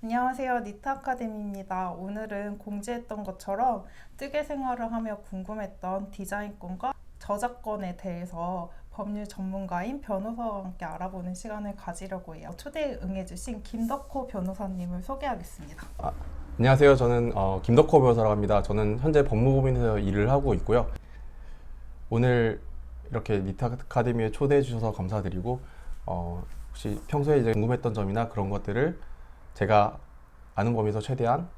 안녕하세요. 니트 아카데미입니다. 오늘은 공지했던 것처럼 뜨개 생활을 하며 궁금했던 디자인권과 저작권에 대해서 법률 전문가인 변호사와 함께 알아보는 시간을 가지려고 해요. 초대에 응해주신 김덕호 변호사님을 소개하겠습니다. 안녕하세요. 저는 김덕호 변호사라고 합니다. 저는 현재 법무법인에서 일을 하고 있고요. 오늘 이렇게 니트 아카데미에 초대해 주셔서 감사드리고 혹시 평소에 이제 궁금했던 점이나 그런 것들을 제가 아는 범위에서 최대한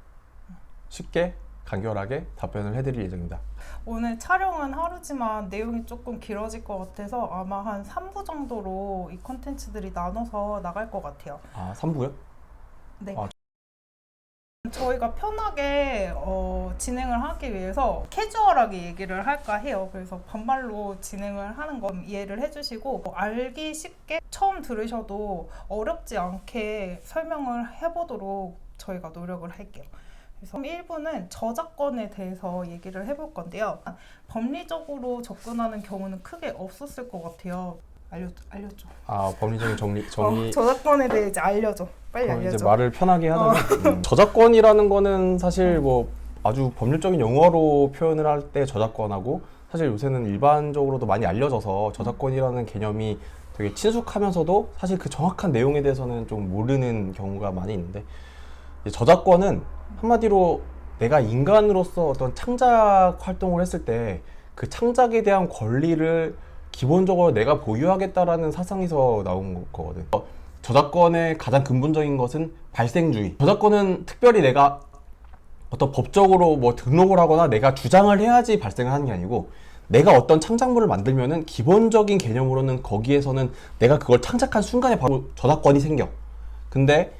쉽게 간결하게 답변을 해드릴 예정입니다. 오늘 촬영은 하루지만 내용이 조금 길어질 것 같아서 아마 한 3부 정도로 이 콘텐츠들이 나눠서 나갈 것 같아요. 3부요? 네. 아, 저희가 편하게 진행을 하기 위해서 캐주얼하게 얘기를 할까 해요. 그래서 반말로 진행을 하는 거 이해를 해주시고 알기 쉽게 처음 들으셔도 어렵지 않게 설명을 해보도록 저희가 노력을 할게요. 그래서 1부는 저작권에 대해서 얘기를 해볼 건데요. 법리적으로 접근하는 경우는 크게 없었을 것 같아요. 알려줘. 법리적인 정리. 저작권에 대해 이제 알려줘. 빨리 알려줘. 이제 말을 편하게 하자면 저작권이라는 거는 사실 뭐 아주 법률적인 용어로 표현을 할 때 저작권하고 사실 요새는 일반적으로도 많이 알려져서 저작권이라는 개념이 되게 친숙하면서도 사실 그 정확한 내용에 대해서는 좀 모르는 경우가 많이 있는데 저작권은 한마디로 내가 인간으로서 어떤 창작 활동을 했을 때 그 창작에 대한 권리를 기본적으로 내가 보유하겠다라는 사상에서 나온 거거든. 저작권의 가장 근본적인 것은 발생주의. 저작권은 특별히 내가 어떤 법적으로 뭐 등록을 하거나 내가 주장을 해야지 발생을 하는 게 아니고 내가 어떤 창작물을 만들면은 기본적인 개념으로는 거기에서는 내가 그걸 창작한 순간에 바로 저작권이 생겨. 근데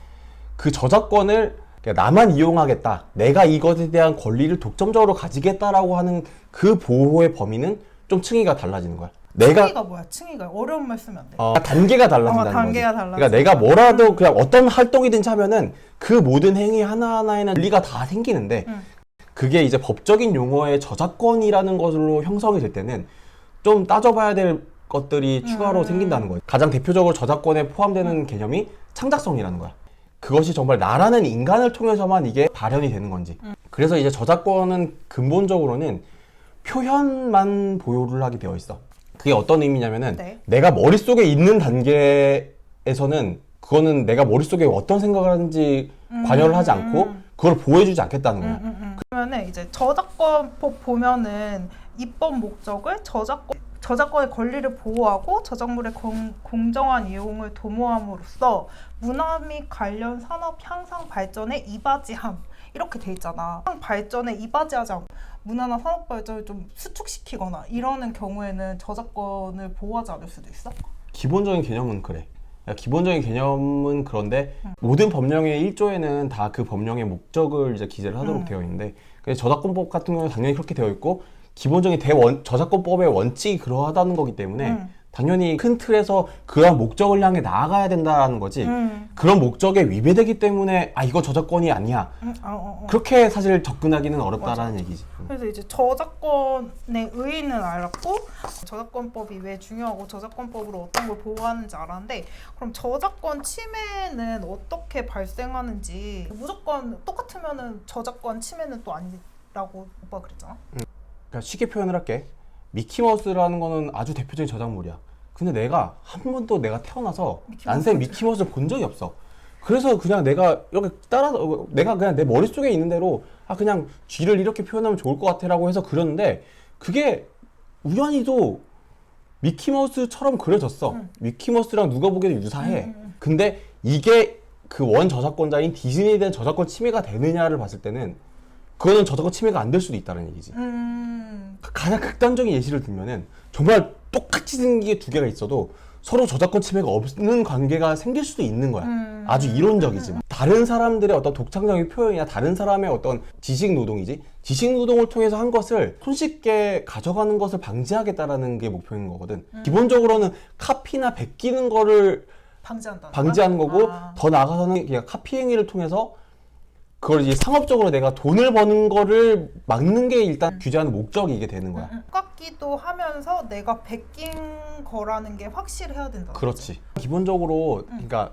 그 저작권을 나만 이용하겠다, 내가 이것에 대한 권리를 독점적으로 가지겠다라고 하는 그 보호의 범위는 좀 층위가 달라지는 거야. 층위가 뭐야? 층위가 어려운 말 쓰면 안 돼. 단계가 달라진다는 거지. 단계가 달라진다. 그러니까 내가 뭐라도 그냥 어떤 활동이든지 하면은 그 모든 행위 하나하나에는 권리가 다 생기는데 그게 이제 법적인 용어의 저작권이라는 것으로 형성이 될 때는 좀 따져봐야 될 것들이 추가로 생긴다는 거예요. 가장 대표적으로 저작권에 포함되는 개념이 창작성이라는 거야. 그것이 정말 나라는 인간을 통해서만 이게 발현이 되는 건지. 그래서 이제 저작권은 근본적으로는 표현만 보호를 하게 되어 있어. 그게 어떤 의미냐면은 내가 머릿속에 있는 단계에서는 그거는 내가 머릿속에 어떤 생각을 하는지 관여를 하지 않고 그걸 보호해주지 않겠다는 거야. 그러면은 이제 저작권법 보면은 입법 목적을 저작권의 권리를 보호하고 저작물의 공정한 이용을 도모함으로써 문화 및 관련 산업 향상 발전에 이바지함 이렇게 돼 있잖아. 발전에 이바지하지 않고 문화나 산업 발전을 좀 수축시키거나 이러는 경우에는 저작권을 보호하지 않을 수도 있어? 기본적인 개념은 그래. 기본적인 개념은 그런데 모든 법령의 1조에는 다 그 법령의 목적을 이제 기재를 하도록 되어 있는데 저작권법 같은 경우는 당연히 그렇게 되어 있고 기본적인 저작권법의 원칙이 그러하다는 거기 때문에 당연히 큰 틀에서 그러한 목적을 향해 나아가야 된다는 거지. 그런 목적에 위배되기 때문에 이거 저작권이 아니야. 그렇게 사실 접근하기는 어렵다라는 얘기지. 그래서 이제 저작권의 의의는 알았고 저작권법이 왜 중요하고 저작권법으로 어떤 걸 보호하는지 알았는데 그럼 저작권 침해는 어떻게 발생하는지 무조건 똑같으면은 저작권 침해는 또 아니라고 오빠가 그랬잖아. 그러니까 쉽게 표현을 할게. 미키마우스라는 거는 아주 대표적인 저작물이야. 근데 내가 한 번도 내가 태어나서 난생 미키마우스를 본 적이 없어. 그래서 그냥 내가 이렇게 따라서 내가 그냥 내 머릿속에 있는 대로 그냥 쥐를 이렇게 표현하면 좋을 것 같아 라고 해서 그렸는데 그게 우연히도 미키마우스처럼 그려졌어. 미키마우스랑 누가 보기에도 유사해. 근데 이게 그 원 저작권자인 디즈니에 대한 저작권 침해가 되느냐를 봤을 때는 그거는 저작권 침해가 안 될 수도 있다는 얘기지. 가장 극단적인 예시를 들면은 정말 똑같이 생긴 게 두 개가 있어도 서로 저작권 침해가 없는 관계가 생길 수도 있는 거야. 아주 이론적이지만 다른 사람들의 어떤 독창적인 표현이나 다른 사람의 어떤 지식 노동이지 지식 노동을 통해서 한 것을 손쉽게 가져가는 것을 방지하겠다라는 게 목표인 거거든. 기본적으로는 카피나 베끼는 거를 방지하는 거고 더 나아가서는 그냥 카피 행위를 통해서 그걸 이제 상업적으로 내가 돈을 버는 거를 막는 게 일단 규제하는 목적이게 되는 거야. 똑같기도 하면서 내가 베낀 거라는 게 확실해야 된다. 그렇지. 기본적으로 그러니까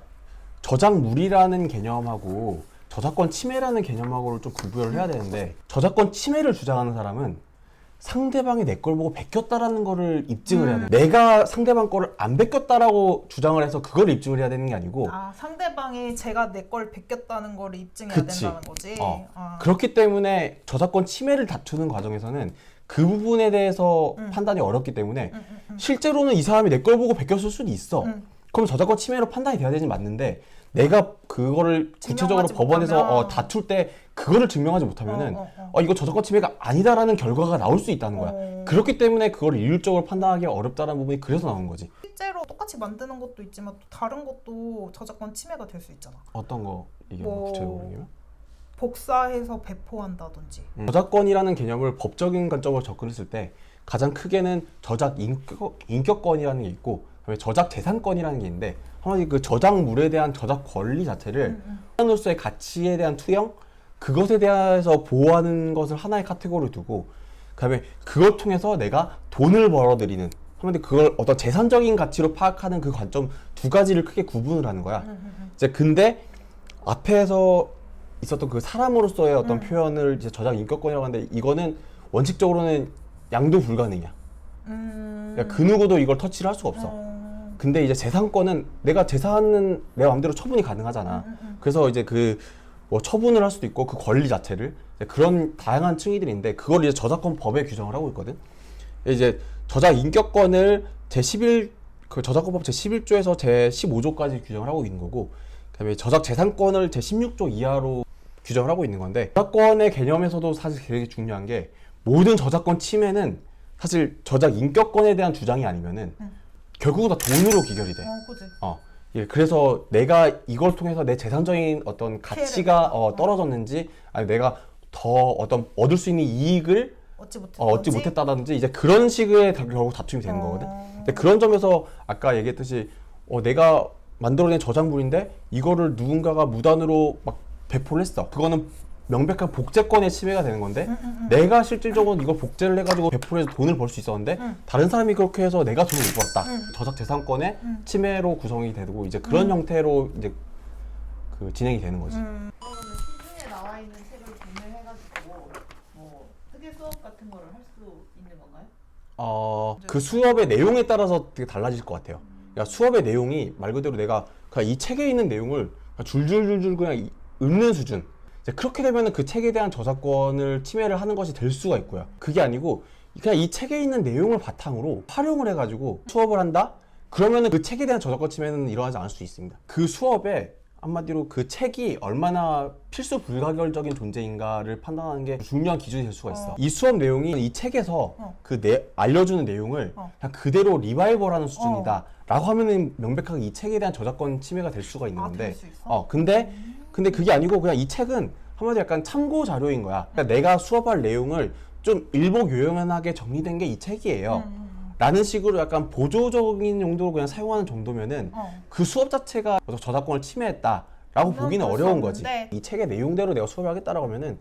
저작물이라는 개념하고 저작권 침해라는 개념하고를 좀 구분을 해야 되는데, 저작권 침해를 주장하는 사람은 상대방이 내 걸 보고 베꼈다라는 거를 입증을 해야 돼. 내가 상대방 거를 안 베꼈다라고 주장을 해서 그걸 입증을 해야 되는 게 아니고, 상대방이 제가 내 걸 베꼈다는 거를 입증해야 그치. 된다는 거지. 그렇기 때문에 저작권 침해를 다투는 과정에서는 그 부분에 대해서 판단이 어렵기 때문에 실제로는 이 사람이 내 걸 보고 베꼈을 수도 있어. 그럼 저작권 침해로 판단이 돼야 되지 맞는데, 내가 그거를 구체적으로 법원에서 못하면. 다툴 때 그거를 증명하지 못하면은 이거 저작권 침해가 아니다라는 결과가 나올 수 있다는 거야. 그렇기 때문에 그걸 일률적으로 판단하기 어렵다는 부분이 그래서 나온 거지. 실제로 똑같이 만드는 것도 있지만 또 다른 것도 저작권 침해가 될 수 있잖아. 어떤 거 이게 뭐, 구체적으로 얘기하면? 복사해서 배포한다든지. 저작권이라는 개념을 법적인 관점으로 접근했을 때 가장 크게는 저작 인격권이라는 게 있고, 그다음에 저작 재산권이라는 게 있는데, 한마디 그 저작물에 대한 저작 권리 자체를 사람으로서의 가치에 대한 투영, 그것에 대해서 보호하는 것을 하나의 카테고리로 두고, 그다음에 그걸 통해서 내가 돈을 벌어들이는, 한마디 그걸 어떤 재산적인 가치로 파악하는 그 관점 두 가지를 크게 구분을 하는 거야. 이제 근데 앞에서 있었던 그 사람으로서의 어떤 표현을 이제 저작 인격권이라고 하는데, 이거는 원칙적으로는 양도 불가능이야. 그러니까 그 누구도 이걸 터치를 할 수가 없어. 근데 이제 재산권은 내가 재산은 내 마음대로 처분이 가능하잖아. 그래서 이제 그 뭐 처분을 할 수도 있고, 그 권리 자체를 그런 다양한 층이들이 있는데, 그걸 이제 저작권 법에 규정을 하고 있거든. 이제 저작 인격권을 그 저작권법 제11조에서 제15조까지 규정을 하고 있는 거고, 그다음에 저작 재산권을 제16조 이하로 규정을 하고 있는 건데, 저작권의 개념에서도 사실 되게 중요한 게, 모든 저작권 침해는 사실 저작 인격권에 대한 주장이 아니면은 결국은 다 돈으로 기결이 돼. 그치. 예, 그래서 내가 이걸 통해서 내 재산적인 어떤 가치가 떨어졌는지, 아니 내가 더 어떤 얻을 수 있는 이익을 얻지 못했다든지, 이제 그런 식의 결국 다툼이 되는 거거든. 근데 그런 점에서 아까 얘기했듯이 내가 만들어낸 저작물인데 이거를 누군가가 무단으로 막 배포를 했어. 그거는 명백한 복제권의 침해가 되는 건데, 내가 실질적으로 이걸 복제를 해가지고 배포를 해서 돈을 벌 수 있었는데 다른 사람이 그렇게 해서 내가 돈을 못 벌었다. 저작 재산권의 침해로 구성이 되고, 이제 그런 형태로 이제 그 진행이 되는 거지. 그러면 시중에 나와 있는 책을 구매해가지고 뭐 특일 수업 같은 거를 할 수 있는 건가요? 그 수업의 내용에 따라서 되게 달라질 것 같아요. 그러니까 수업의 내용이 말 그대로 내가 그냥 이 책에 있는 내용을 줄줄줄줄 그냥 읽는 수준. 이제 그렇게 되면은 그 책에 대한 저작권을 침해를 하는 것이 될 수가 있고요. 그게 아니고 그냥 이 책에 있는 내용을 바탕으로 활용을 해가지고 수업을 한다? 그러면은 그 책에 대한 저작권 침해는 일어나지 않을 수 있습니다. 그 수업에 한마디로 그 책이 얼마나 필수 불가결적인 존재인가를 판단하는 게 중요한 기준이 될 수가 있어. 이 수업 내용이 이 책에서 알려주는 내용을 그냥 그대로 리바이벌하는 수준이다 라고 하면은 명백하게 이 책에 대한 저작권 침해가 될 수가 있는 건데, 될 수 있어? 근데 그게 아니고 그냥 이 책은 한마디로 약간 참고 자료인 거야. 그러니까 내가 수업할 내용을 좀 일목요연하게 정리된 게 이 책이에요 라는 식으로 약간 보조적인 용도로 그냥 사용하는 정도면은 그 수업 자체가 저작권을 침해했다라고 보기는 어려운 거지. 이 책의 내용대로 내가 수업을 하겠다라고 하면은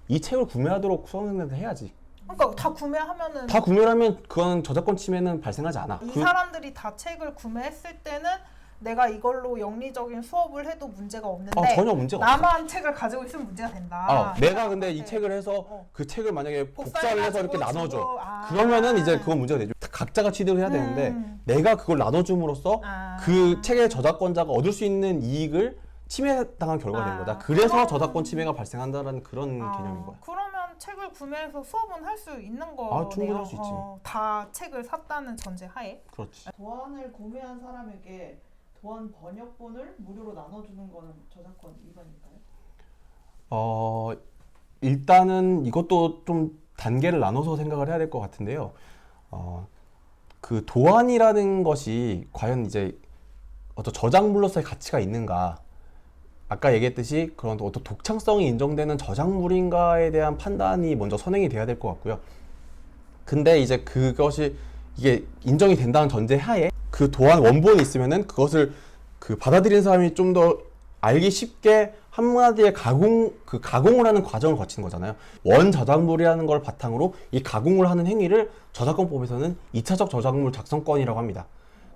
이 책을 구매하도록 수강생들한테 해야지. 그러니까 다 구매하면은 다 구매를 하면 그건 저작권 침해는 발생하지 않아. 이 사람들이 다 책을 구매했을 때는 내가 이걸로 영리적인 수업을 해도 문제가 없는데 전혀 문제가 나만 책을 가지고 있으면 문제가 된다. 내가 근데 이 책을 해서 그 책을 만약에 복사를 해서 이렇게 나눠줘. 그러면은 이제 그건 문제가 되죠. 각자가 취득을 해야 되는데 내가 그걸 나눠줌으로써 그 책의 저작권자가 얻을 수 있는 이익을 침해당한 결과가 된 거다. 그래서 저작권 침해가 발생한다는 그런 개념인 거야. 그러면 책을 구매해서 수업은 할 수 있는 거네요. 충분히 할 수 있지. 다 책을 샀다는 전제 하에. 그렇지. 도안을 구매한 사람에게 도안 번역본을 무료로 나눠주는 거는 저작권 위반일까요? 일단은 이것도 좀 단계를 나눠서 생각을 해야 될 것 같은데요. 그 도안이라는 것이 과연 이제 어떤 저작물로서의 가치가 있는가, 아까 얘기했듯이 그런 어떤 독창성이 인정되는 저작물인가에 대한 판단이 먼저 선행이 돼야 될 것 같고요. 근데 이제 그것이 이게 인정이 된다는 전제 하에 그 도안 원본이 있으면은 그것을 그 받아들이는 사람이 좀 더 알기 쉽게 한마디의 가공을 하는 과정을 거치는 거잖아요. 원 저작물이라는 걸 바탕으로 이 가공을 하는 행위를 저작권법에서는 2차적 저작물 작성권이라고 합니다.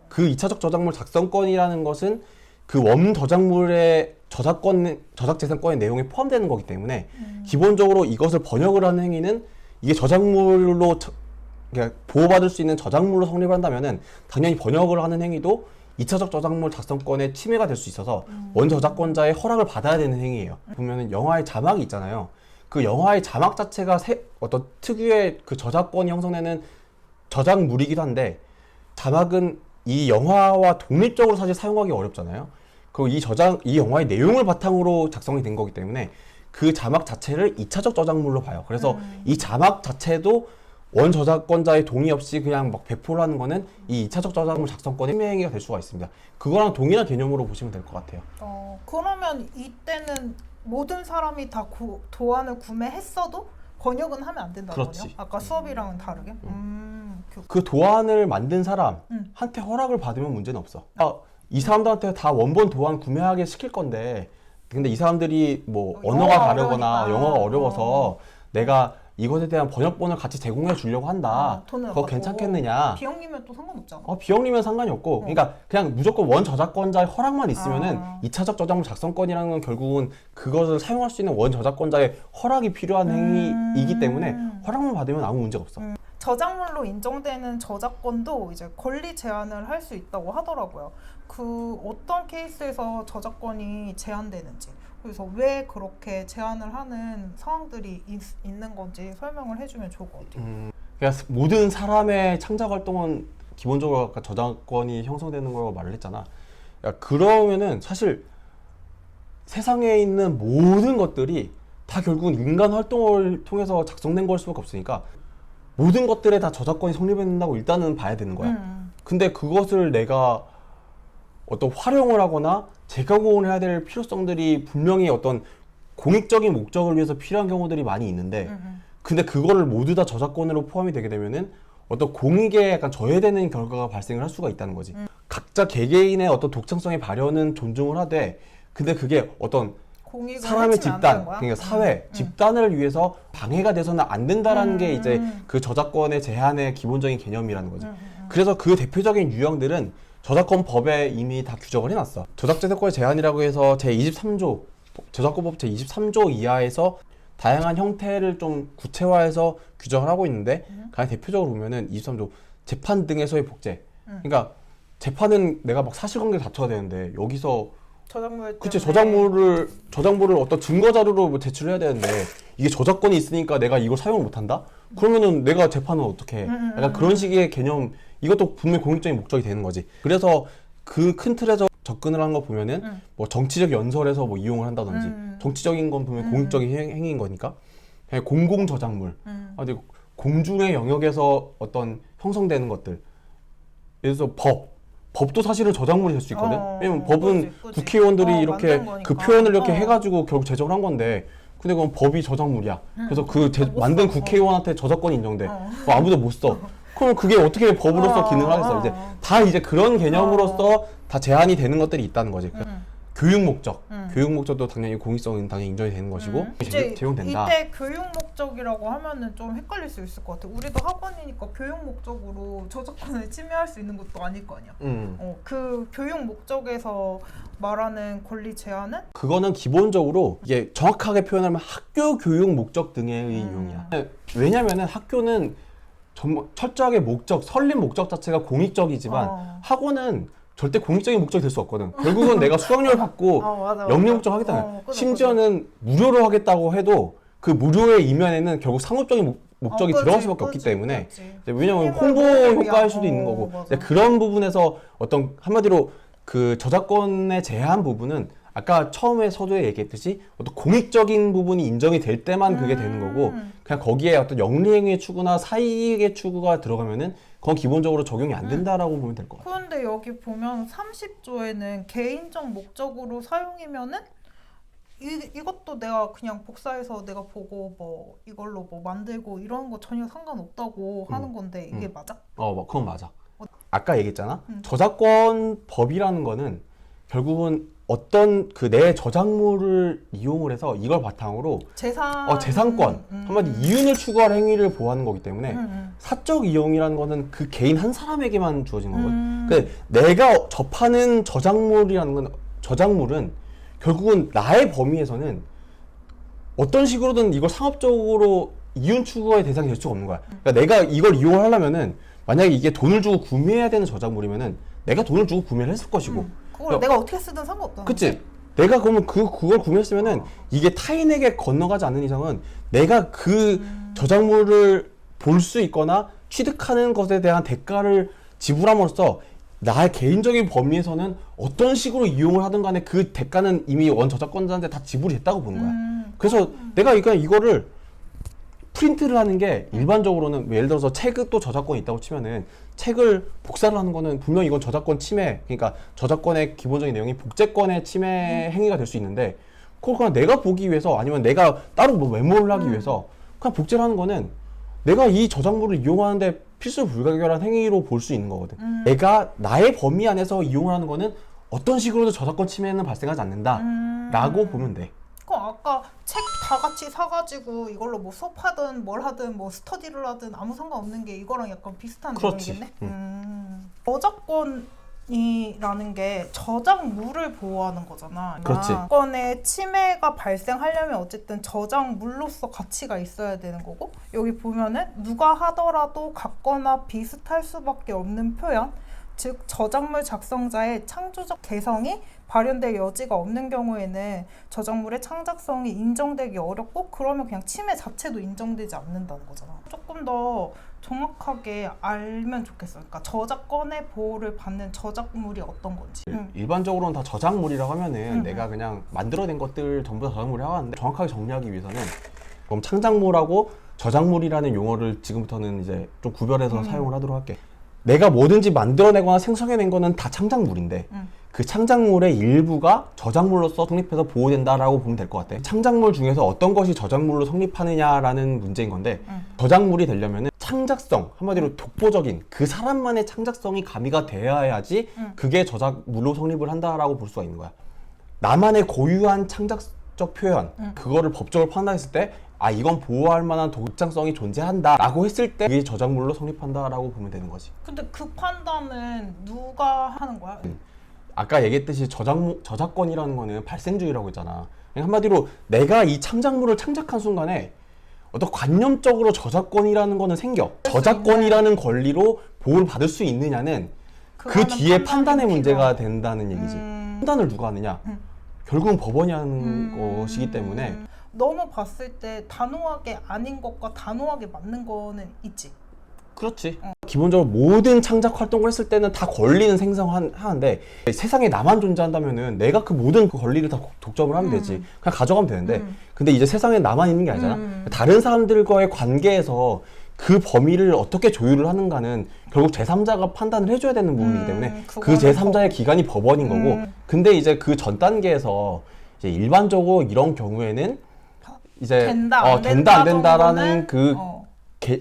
그 2차적 저작물 작성권이라는 것은 그 원 저작물의 저작재산권의 내용이 포함되는 거기 때문에 기본적으로 이것을 번역을 하는 행위는 이게 저작물로 그러니까 보호받을 수 있는 저작물로 성립을 한다면은 당연히 번역을 하는 행위도 2차적 저작물 작성권의 침해가 될 수 있어서 원 저작권자의 허락을 받아야 되는 행위예요. 보면은 영화의 자막이 있잖아요. 그 영화의 자막 자체가 어떤 특유의 그 저작권이 형성되는 저작물이기도 한데 자막은 이 영화와 독립적으로 사실 사용하기 어렵잖아요. 그리고 이 영화의 내용을 바탕으로 작성이 된 거기 때문에 그 자막 자체를 2차적 저작물로 봐요. 그래서 이 자막 자체도 원 저작권자의 동의 없이 그냥 막 배포를 하는 거는 이 2차적 저작물 작성권의 침해 행위가 될 수가 있습니다. 그거랑 동일한 개념으로 보시면 될 것 같아요. 그러면 이때는 모든 사람이 다 도안을 구매했어도 번역은 하면 안 된다는 그렇지. 거네요? 아까 수업이랑은 다르게? 그 도안을 만든 사람한테 허락을 받으면 문제는 없어. 이 사람들한테 다 원본 도안 구매하게 시킬 건데 근데 이 사람들이 뭐 언어가 다르거나 어려우니까. 영어가 어려워서 내가 이것에 대한 번역본을 같이 제공해 주려고 한다. 돈을 그거 받고. 괜찮겠느냐? 비용이면 또 상관없잖아. 비용이면 상관이 없고, 그러니까 그냥 무조건 원 저작권자의 허락만 있으면은 2차적 저작물 작성권이라는 건 결국은 그것을 사용할 수 있는 원 저작권자의 허락이 필요한 행위이기 때문에 허락만 받으면 아무 문제가 없어. 저작물로 인정되는 저작권도 이제 권리 제한을 할 수 있다고 하더라고요. 그 어떤 케이스에서 저작권이 제한되는지, 그래서 왜 그렇게 제한을 하는 상황들이 있는 건지 설명을 해주면 좋을 것 같아요. 그러니까 모든 사람의 창작 활동은 기본적으로 아까 저작권이 형성되는 거라고 말을 했잖아. 그러니까 그러면은 사실 세상에 있는 모든 것들이 다 결국은 인간 활동을 통해서 작성된 걸 수밖에 없으니까 모든 것들에 다 저작권이 성립된다고 일단은 봐야 되는 거야. 근데 그것을 내가 어떤 활용을 하거나 재가공을 해야 될 필요성들이 분명히 어떤 공익적인 목적을 위해서 필요한 경우들이 많이 있는데 근데 그거를 모두 다 저작권으로 포함이 되게 되면은 어떤 공익에 약간 저해되는 결과가 발생을 할 수가 있다는 거지. 각자 개개인의 어떤 독창성의 발현은 존중을 하되 근데 그게 어떤 사람의 집단, 그러니까 사회, 집단을 위해서 방해가 돼서는 안 된다라는 게 이제 그 저작권의 제한의 기본적인 개념이라는 거지. 그래서 그 대표적인 유형들은 저작권 법에 이미 다 규정을 해놨어. 저작재산권의 제한이라고 해서 제23조, 저작권법 제23조 이하에서 다양한 형태를 좀 구체화해서 규정을 하고 있는데 가장 대표적으로 보면은 23조 재판 등에서의 복제. 그러니까 재판은 내가 막 사실관계를 다퉈야 되는데 여기서 그치 저작물을 어떤 증거 자료로 뭐 제출해야 되는데 이게 저작권이 있으니까 내가 이걸 사용을 못한다? 그러면은 내가 재판은 어떻게 해? 약간 그런 식의 개념 이것도 분명히 공익적인 목적이 되는 거지. 그래서 그 큰 틀에서 접근을 한 거 보면은 뭐 정치적 연설에서 뭐 이용을 한다든지 정치적인 건 분명히 공익적인 행위인 거니까 그냥 공공 저작물 근데 공중의 영역에서 어떤 형성되는 것들 예를 들어서 법도 사실은 저작물이 될 수 있거든. 왜냐면 법은 그치. 국회의원들이 이렇게 만든 거니까. 그 표현을 이렇게 해가지고 결국 제정을 한 건데 근데 그건 법이 저작물이야. 그래서 그 만든 국회의원한테 저작권이 인정돼. 그거 아무도 못 써. 그럼 그게 어떻게 법으로서 기능을 하겠어. 이제 다 이제 그런 개념으로서 다 제한이 되는 것들이 있다는 거지. 교육 목적. 교육 목적도 당연히 공익성은 당연히 인정이 되는 것이고 이제 제공된다. 이때 교육 목적이라고 하면은 좀 헷갈릴 수 있을 것 같아. 우리도 학원이니까 교육 목적으로 저작권을 침해할 수 있는 것도 아닐 거 아니야. 그 교육 목적에서 말하는 권리 제한은? 그거는 기본적으로 이게 정확하게 표현하면 학교 교육 목적 등의 이용이야. 왜냐면은 학교는 정말 철저하게 설립 목적 자체가 공익적이지만 학원은 절대 공익적인 목적이 될 수 없거든. 결국은 내가 수강료를 받고 영리 목적 하겠다는 심지어는 무료로 하겠다고 해도 그 무료의 이면에는 결국 상업적인 목적이 들어갈 수밖에 없기 때문에 왜냐면 홍보 효과일 수도 있는 거고 그런 부분에서 어떤 한마디로 그 저작권의 제한 부분은 아까 처음에 서두에 얘기했듯이 어떤 공익적인 부분이 인정이 될 때만 그게 되는 거고 그냥 거기에 어떤 영리행위의 추구나 사이익의 추구가 들어가면은 그건 기본적으로 적용이 안 된다라고 보면 될 것 같아요. 그런데 여기 보면 30조에는 개인적 목적으로 사용이면은 이것도 내가 그냥 복사해서 내가 보고 뭐 이걸로 뭐 만들고 이런 거 전혀 상관없다고 하는 건데 이게 맞아? 그건 맞아. 아까 얘기했잖아. 저작권 법이라는 거는 결국은 어떤 그 내 저작물을 이용을 해서 이걸 바탕으로 재산권 한마디 이윤을 추구할 행위를 보호하는 거기 때문에 사적 이용이라는 거는 그 개인 한 사람에게만 주어진 거거든. 근데 내가 접하는 저작물이라는 건 저작물은 결국은 나의 범위에서는 어떤 식으로든 이걸 상업적으로 이윤 추구의 대상이 될 수가 없는 거야. 그러니까 내가 이걸 이용을 하려면은 만약에 이게 돈을 주고 구매해야 되는 저작물이면은 내가 돈을 주고 구매를 했을 것이고 그걸 내가 어떻게 쓰든 상관없다. 그치? 내가 그러면 그걸 구매했으면은 이게 타인에게 건너가지 않는 이상은 내가 그 저작물을 볼 수 있거나 취득하는 것에 대한 대가를 지불함으로써 나의 개인적인 범위에서는 어떤 식으로 이용을 하든 간에 그 대가는 이미 원저작권자한테 다 지불이 됐다고 보는 거야. 그래서 내가 이거를 프린트를 하는 게 일반적으로는 뭐 예를 들어서 책도 저작권이 있다고 치면은 책을 복사를 하는 거는 분명 이건 저작권 침해, 그러니까 저작권의 기본적인 내용이 복제권의 침해 행위가 될 수 있는데 그걸 그냥 내가 보기 위해서 아니면 내가 따로 뭐 메모를 하기 위해서 그냥 복제를 하는 거는 내가 이 저작물을 이용하는데 필수 불가결한 행위로 볼 수 있는 거거든. 내가 나의 범위 안에서 이용을 하는 거는 어떤 식으로도 저작권 침해는 발생하지 않는다 라고 보면 돼. 그럼 아까 책 다 같이 사가지고 이걸로 뭐 수업하든 뭘 하든 뭐 스터디를 하든 아무 상관없는 게 이거랑 약간 비슷한 그렇지. 내용이겠네? 저작권이라는 게 저작물을 보호하는 거잖아. 그렇지. 저작권의 침해가 발생하려면 어쨌든 저작물로서 가치가 있어야 되는 거고 여기 보면은 누가 하더라도 같거나 비슷할 수밖에 없는 표현 즉 저작물 작성자의 창조적 개성이 발현될 여지가 없는 경우에는 저작물의 창작성이 인정되기 어렵고 그러면 그냥 침해 자체도 인정되지 않는다는 거잖아. 조금 더 정확하게 알면 좋겠어. 그러니까 저작권의 보호를 받는 저작물이 어떤 건지. 일반적으로는 다 저작물이라고 하면은 내가 그냥 만들어낸 것들 전부 다 저작물이라고 하는데 정확하게 정리하기 위해서는 그럼 창작물하고 저작물이라는 용어를 지금부터는 이제 좀 구별해서 사용을 하도록 할게. 내가 뭐든지 만들어내거나 생성해낸 거는 다 창작물인데 그 창작물의 일부가 저작물로서 성립해서 보호된다라고 보면 될 것 같아. 창작물 중에서 어떤 것이 저작물로 성립하느냐라는 문제인 건데 저작물이 되려면은 창작성, 한마디로 독보적인 그 사람만의 창작성이 가미가 되어야지 그게 저작물로 성립을 한다라고 볼 수가 있는 거야. 나만의 고유한 창작적 표현, 그거를 법적으로 판단했을 때 아 이건 보호할 만한 독창성이 존재한다 라고 했을 때 그게 저작물로 성립한다 라고 보면 되는 거지. 근데 그 판단은 누가 하는 거야? 아까 얘기했듯이 저작권이라는 거는 발생주의라고 했잖아. 한마디로 내가 이 창작물을 창작한 순간에 어떤 관념적으로 저작권이라는 거는 생겨. 저작권이라는 권리로 보호를 받을 수 있느냐는 그 뒤에 판단의 문제가 된다는 얘기지. 판단을 누가 하느냐? 결국은 법원이 하는 것이기 때문에 너무 봤을 때 단호하게 아닌 것과 단호하게 맞는 거는 있지. 그렇지. 기본적으로 모든 창작 활동을 했을 때는 다 권리는 생성하는데 세상에 나만 존재한다면은 내가 그 모든 그 권리를 다 독점을 하면 되지. 그냥 가져가면 되는데 근데 이제 세상에 나만 있는 게 아니잖아. 다른 사람들과의 관계에서 그 범위를 어떻게 조율을 하는가는 결국 제3자가 판단을 해줘야 되는 부분이기 때문에 그 제3자의 기관이 법원인 거고 근데 이제 그 전 단계에서 이제 일반적으로 이런 경우에는 이제 된다 안 된다라는 그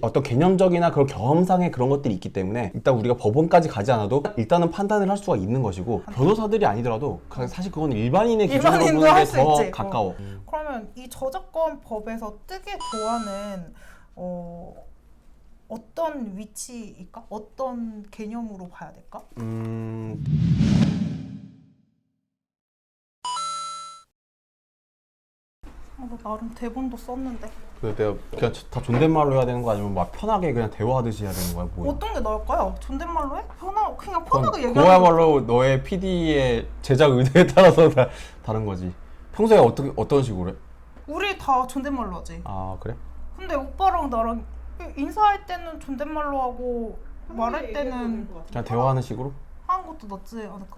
어떤 개념적이나 그런 경험상의 그런 것들이 있기 때문에 일단 우리가 법원까지 가지 않아도 일단은 판단을 할 수가 있는 것이고 변호사들이 아니더라도 사실 그건 일반인의 기준으로 보는 게 더 가까워. 그러면 이 저작권 법에서 뜨게 좋아하는 어떤 위치일까? 어떤 개념으로 봐야 될까? 나 나름 대본도 썼는데. 내가 그냥 다 존댓말로 해야 되는 거 아니면 막 편하게 그냥 대화하듯이 해야 되는 거야? 뭐야? 어떤 게 나을까요? 존댓말로 해? 그냥 편하게 얘기하는 그거야말로 너의 PD의 제작 의도에 따라서 다른 거지. 평소에 어떤 식으로 해? 우리 다 존댓말로 하지. 아 그래? 근데 오빠랑 나랑 인사할 때는 존댓말로 하고 말할 때는 그냥 대화하는 식으로? 하는 것도 낫지 않을까?